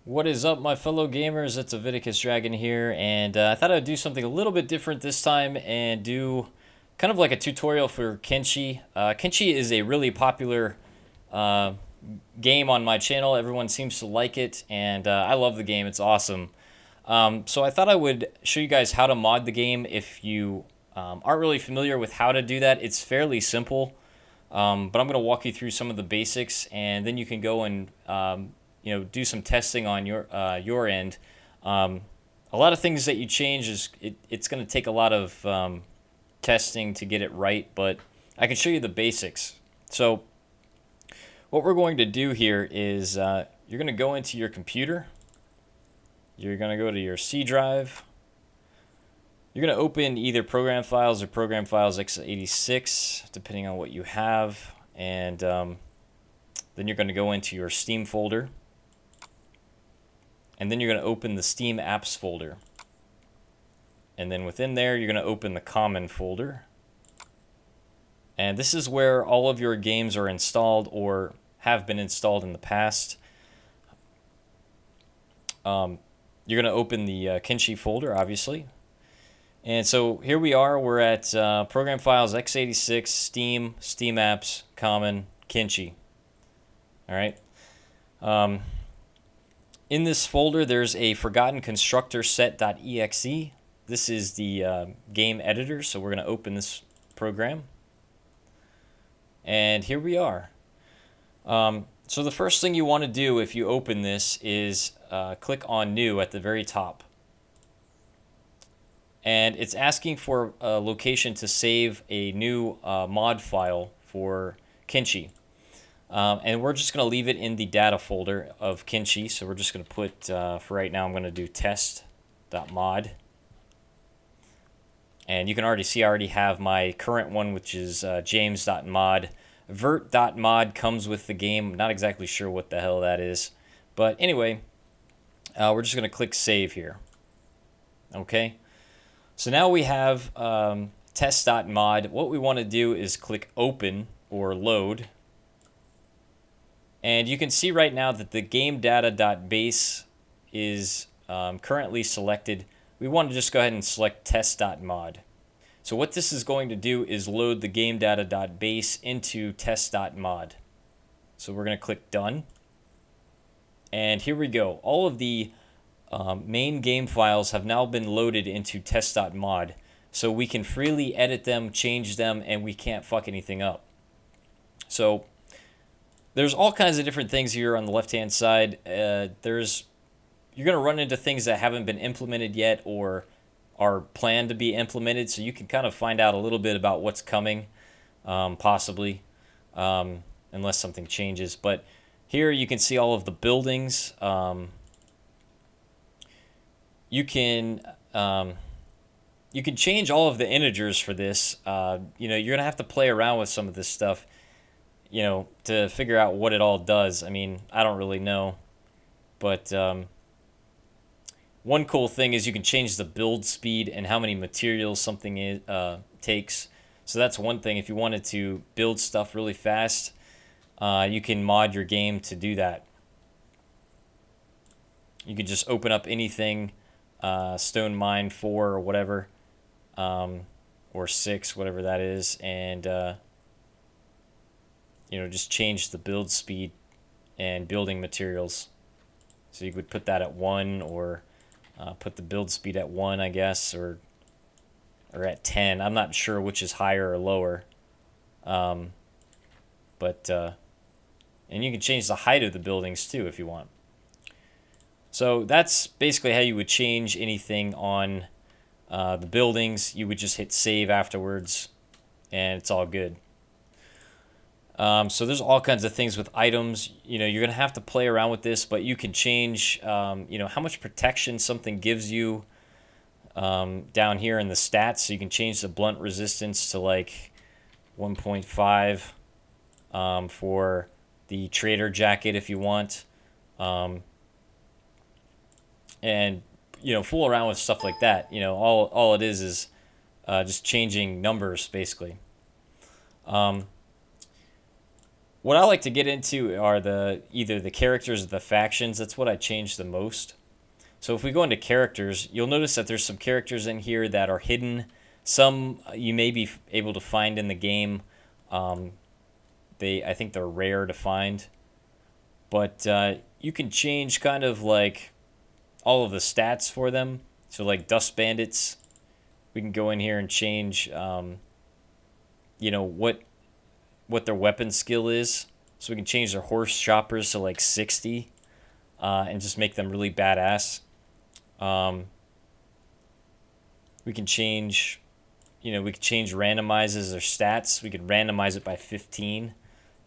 What is up, my fellow gamers? It's AviticusDragon here, and I thought I'd do something a little bit different this time and do kind of like a tutorial for Kenshi. Kenshi is a really popular uh, game on my channel. Everyone seems to like it, and I love the game. It's awesome. So I thought I would show you guys how to mod the game if you aren't really familiar with how to do that. It's fairly simple, but I'm going to walk you through some of the basics, and then you can go and do some testing on your end. A lot of things that you change it's going to take a lot of testing to get it right, but I can show you the basics. So what we're going to do here is you're going to go into your computer. You're going to go to your C drive. You're going to open either program files or program files x86, depending on what you have, and then you're going to go into your Steam folder. And then you're going to open the Steam Apps folder. And then within there, you're going to open the Common folder. And this is where all of your games are installed or have been installed in the past. You're going to open the Kenshi folder, obviously. And so here we are. We're at Program Files, x86, Steam, Steam Apps, Common, Kenshi. All right. In this folder, there's a forgotten constructor set.exe. This is the game editor, so we're going to open this program. And here we are. So the first thing you want to do if you open this is click on New at the very top. And it's asking for a location to save a new mod file for Kenshi. And we're just going to leave it in the data folder of Kenshi. So we're just going to put, for right now, I'm going to do test.mod. And you can already see I already have my current one, which is james.mod. Vert.mod comes with the game. Not exactly sure what the hell that is. But anyway, we're just going to click Save here. Okay. So now we have test.mod. What we want to do is click Open or Load. And you can see right now that the game data.base is currently selected. We want to just go ahead and select test.mod. So what this is going to do is load the game data.base into test.mod. So we're going to click Done. And here we go. All of the main game files have now been loaded into test.mod. So we can freely edit them, change them, and we can't fuck anything up. So there's all kinds of different things here on the left-hand side. You're going to run into things that haven't been implemented yet or are planned to be implemented, so you can kind of find out a little bit about what's coming, possibly, unless something changes. But here you can see all of the buildings. You can change all of the integers for this. You're going to have to play around with some of this stuff, to figure out what it all does. I mean, I don't really know. But one cool thing is you can change the build speed and how many materials something takes. So that's one thing. If you wanted to build stuff really fast, you can mod your game to do that. You could just open up anything, Stone Mine 4 or whatever, or 6, whatever that is, and just change the build speed and building materials. So you would put that at 1 or put the build speed at 1, I guess, or at 10. I'm not sure which is higher or lower. And you can change the height of the buildings too if you want. So that's basically how you would change anything on the buildings. You would just hit save afterwards and it's all good. So there's all kinds of things with items. You're going to have to play around with this, but you can change, how much protection something gives you down here in the stats. So you can change the blunt resistance to like 1.5 for the trader jacket if you want. And, fool around with stuff like that. All it is just changing numbers, basically. What I like to get into are either the characters or the factions. That's what I change the most. So if we go into characters, you'll notice that there's some characters in here that are hidden. Some you may be able to find in the game. I think they're rare to find. But you can change kind of like all of the stats for them. So like Dust Bandits, we can go in here and change, what their weapon skill is. So we can change their horse choppers to like 60 and just make them really badass. We can change, randomizes their stats. We could randomize it by 15.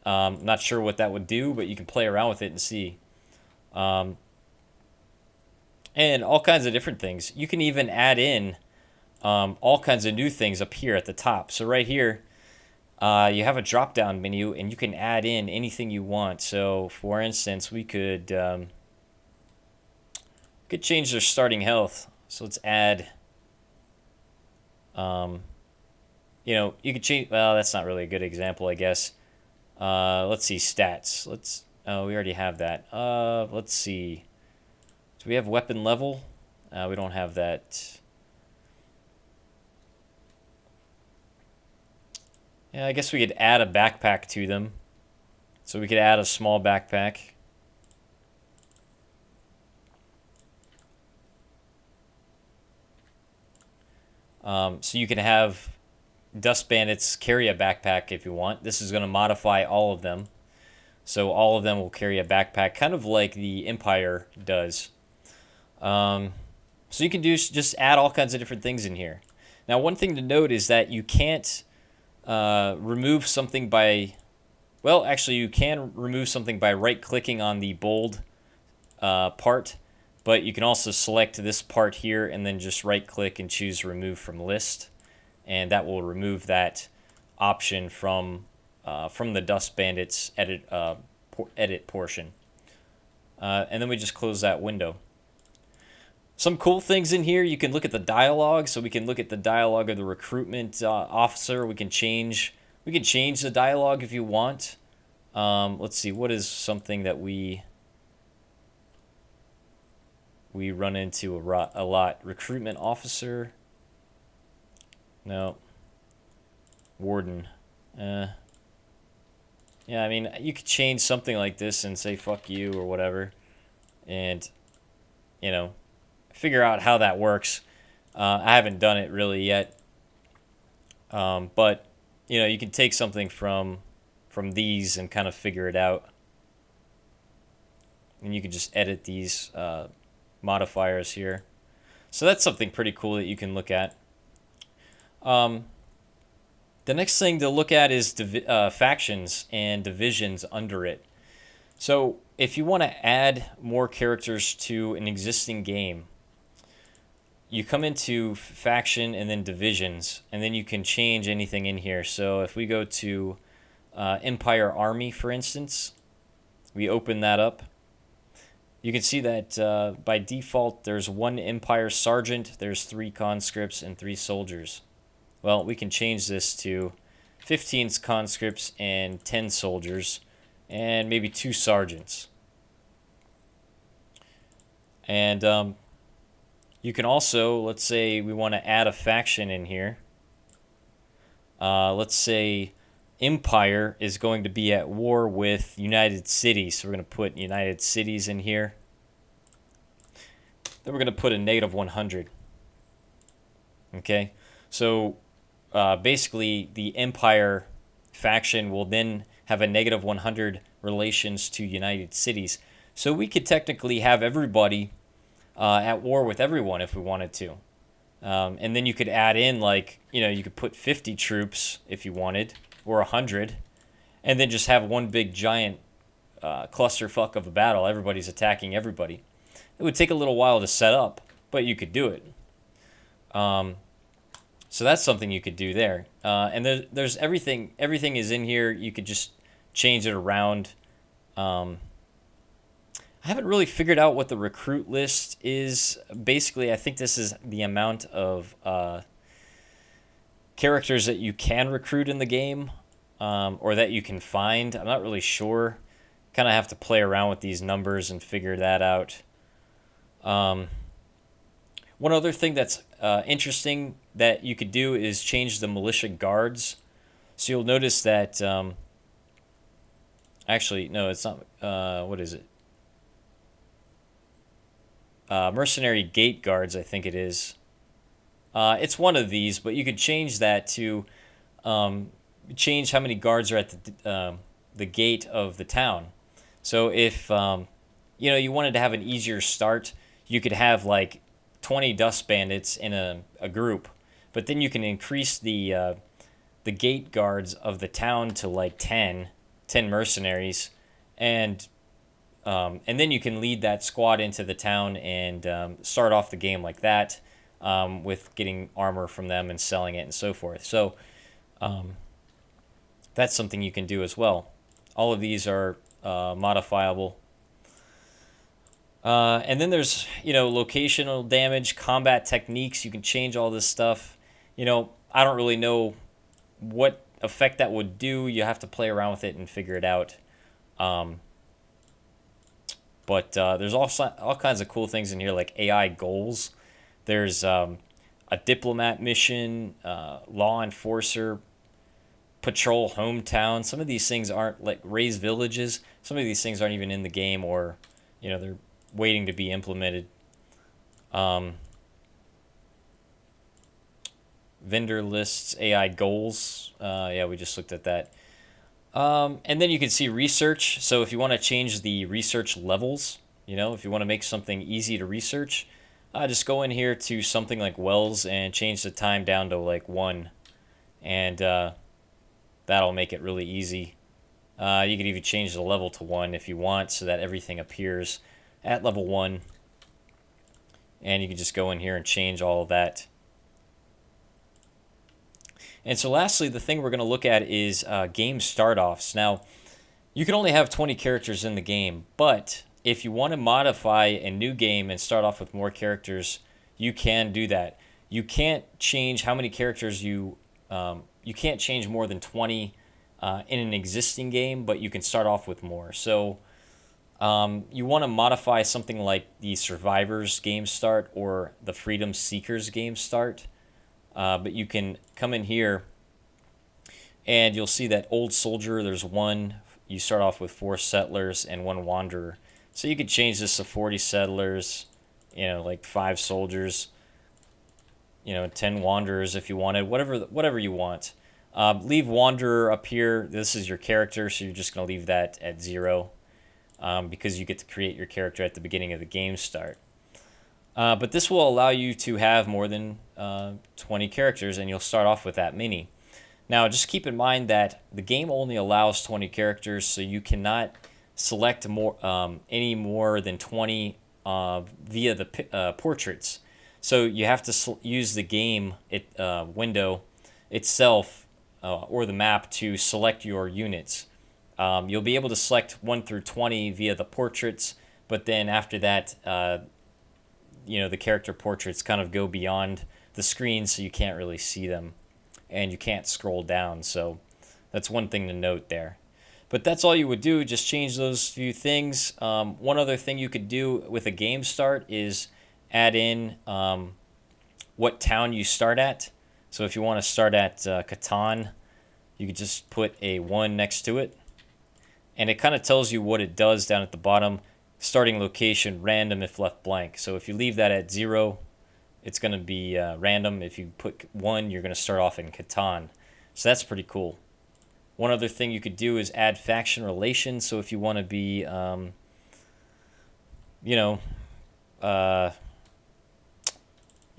Not sure what that would do, but you can play around with it and see. And all kinds of different things. You can even add in all kinds of new things up here at the top. So right here, you have a drop-down menu, and you can add in anything you want. So, for instance, we could change their starting health. So let's add, you could change. Well, that's not really a good example, I guess. Let's see stats. Oh, we already have that. Let's see. Do we have weapon level? We don't have that. Yeah, I guess we could add a backpack to them. So we could add a small backpack. So you can have Dust Bandits carry a backpack if you want. This is going to modify all of them. So all of them will carry a backpack, kind of like the Empire does. So you can just add all kinds of different things in here. Now, one thing to note is that you can't remove something by... Well, actually, you can remove something by right-clicking on the bold part, but you can also select this part here and then just right-click and choose Remove from List, and that will remove that option from the Dust Bandits edit portion. And then we just close that window. Some cool things in here, you can look at the dialogue. So we can look at the dialogue of the recruitment officer. We can change the dialogue if you want. Let's see, what is something that we run into a lot? Recruitment officer. No. Warden. Yeah, I mean, you could change something like this and say fuck you or whatever. And, figure out how that works. I haven't done it really yet. But, you can take something from these and kind of figure it out. And you can just edit these modifiers here. So that's something pretty cool that you can look at. The next thing to look at is factions and divisions under it. So if you want to add more characters to an existing game, you come into faction and then divisions, and then you can change anything in here. So if we go to Empire Army, for instance, we open that up. You can see that by default there's 1 Empire Sergeant, there's 3 conscripts, and 3 soldiers. Well, we can change this to 15 conscripts and 10 soldiers, and maybe 2 sergeants. And you can also, let's say we want to add a faction in here. Let's say Empire is going to be at war with United Cities. So we're going to put United Cities in here. Then we're going to put a -100. Okay, so basically the Empire faction will then have a -100 relations to United Cities. So we could technically have everybody at war with everyone if we wanted to. And then you could add in, like, you could put 50 troops if you wanted, or 100, and then just have one big giant clusterfuck of a battle. Everybody's attacking everybody. It would take a little while to set up, but you could do it. So that's something you could do there. And there's everything. Everything is in here. You could just change it around. I haven't really figured out what the recruit list is. Basically, I think this is the amount of characters that you can recruit in the game. or that you can find. I'm not really sure. Kind of have to play around with these numbers and figure that out. One other thing that's interesting that you could do is change the militia guards. So you'll notice that, actually, no, it's not, what is it? Mercenary gate guards, I think it is. It's one of these, but you could change that to change how many guards are at the gate of the town. So if you wanted to have an easier start, you could have like 20 dust bandits in a group, but then you can increase the gate guards of the town to like 10 mercenaries, and then you can lead that squad into the town and start off the game like that, with getting armor from them and selling it and so forth. So that's something you can do as well. All of these are modifiable. And then there's, locational damage, combat techniques. You can change all this stuff. I don't really know what effect that would do. You have to play around with it and figure it out. But there's all kinds of cool things in here, like AI goals. There's a diplomat mission, law enforcer, patrol hometown. Some of these things aren't, like raise villages. Some of these things aren't even in the game, or they're waiting to be implemented. Vendor lists, AI goals. Yeah, we just looked at that. And then you can see research. So if you want to change the research levels, if you want to make something easy to research, just go in here to something like wells and change the time down to like 1. And that'll make it really easy. You could even change the level to 1 if you want, so that everything appears at level 1. And you can just go in here and change all of that. And so lastly, the thing we're going to look at is game start-offs. Now, you can only have 20 characters in the game, but if you want to modify a new game and start off with more characters, you can do that. You can't change how many characters you can't change more than 20 in an existing game, but you can start off with more. So you want to modify something like the Survivors game start or the Freedom Seekers game start. But you can come in here and you'll see that Old Soldier, there's 1. You start off with 4 settlers and 1 wanderer. So you could change this to 40 settlers, like 5 soldiers, 10 wanderers if you wanted, whatever you want. Leave wanderer up here. This is your character, so you're just going to leave that at 0, because you get to create your character at the beginning of the game start. But this will allow you to have more than 20 characters, and you'll start off with that many. Now, just keep in mind that the game only allows 20 characters, so you cannot select any more than 20 via the portraits. So you have to use the game window itself or the map to select your units. You'll be able to select 1 through 20 via the portraits, but then after that, the character portraits kind of go beyond the screen, so you can't really see them, and you can't scroll down. So that's one thing to note there. But that's all you would do, just change those few things. One other thing you could do with a game start is add in what town you start at. So if you want to start at Catan, you could just put a 1 next to it, and it kind of tells you what it does down at the bottom. Starting location, random if left blank. So if you leave that at 0, it's going to be random. If you put 1, you're going to start off in Catan. So that's pretty cool. One other thing you could do is add faction relations. So if you want to be, you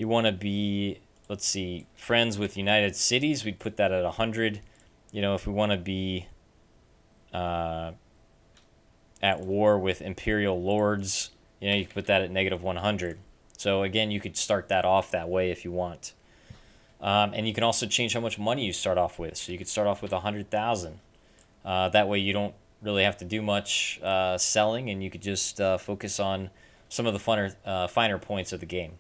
want to be, let's see, friends with United Cities, we'd put that at 100. If we want to be at war with Imperial Lords, you can put that at -100. So again, you could start that off that way if you want. And you can also change how much money you start off with. So you could start off with 100,000. That way you don't really have to do much selling, and you could just focus on some of the finer points of the game.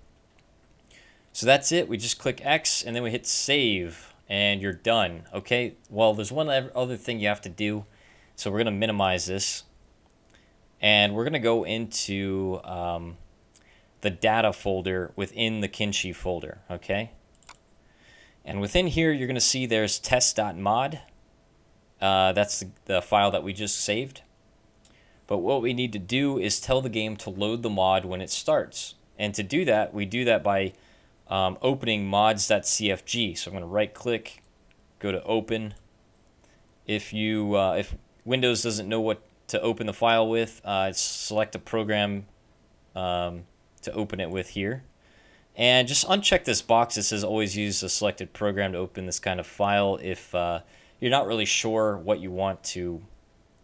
So that's it. We just click X, and then we hit save. and you're done. Okay, well, there's one other thing you have to do. So we're going to minimize this, and we're going to go into the data folder within the Kenshi folder, okay? And within here, you're going to see there's test.mod. That's the file that we just saved. But what we need to do is tell the game to load the mod when it starts. And to do that, we do that by opening mods.cfg. So I'm going to right click, go to open. If Windows doesn't know what to open the file with, select a program to open it with here. And just uncheck this box that says always use a selected program to open this kind of file if you're not really sure what you want to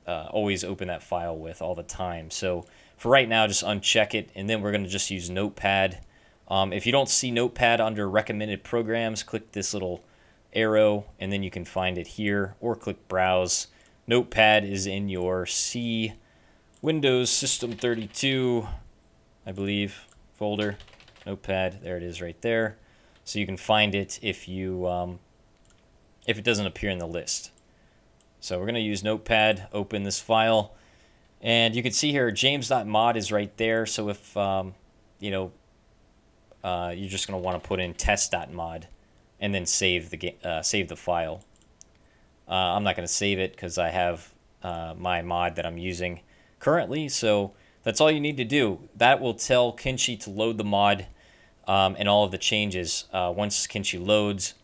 always open that file with all the time. So for right now, just uncheck it, and then we're going to just use Notepad. If you don't see Notepad under recommended programs, click this little arrow, and then you can find it here, or click Browse. Notepad is in your C Windows System 32, I believe, folder. Notepad, there it is right there. So you can find it if it doesn't appear in the list. So we're going to use Notepad, open this file, and you can see here james.mod is right there. So if you're just going to want to put in test.mod and then save the file. I'm not going to save it because I have my mod that I'm using currently. So that's all you need to do. That will tell Kenshi to load the mod and all of the changes once Kenshi loads.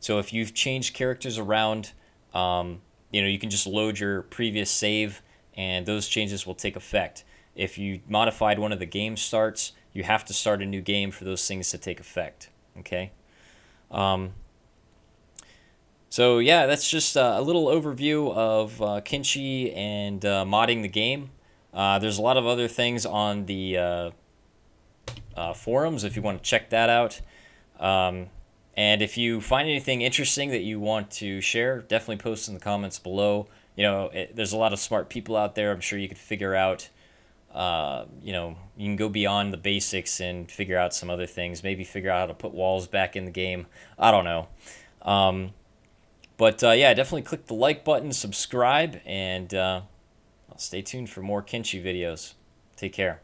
So if you've changed characters around, you can just load your previous save, and those changes will take effect. If you modified one of the game starts, you have to start a new game for those things to take effect. Okay. So yeah, that's just a little overview of Kenshi and modding the game. There's a lot of other things on the forums if you want to check that out. And if you find anything interesting that you want to share, definitely post in the comments below. There's a lot of smart people out there. I'm sure you could figure out, you can go beyond the basics and figure out some other things. Maybe figure out how to put walls back in the game. I don't know. Yeah, definitely click the like button, subscribe, and stay tuned for more Kenshi videos. Take care.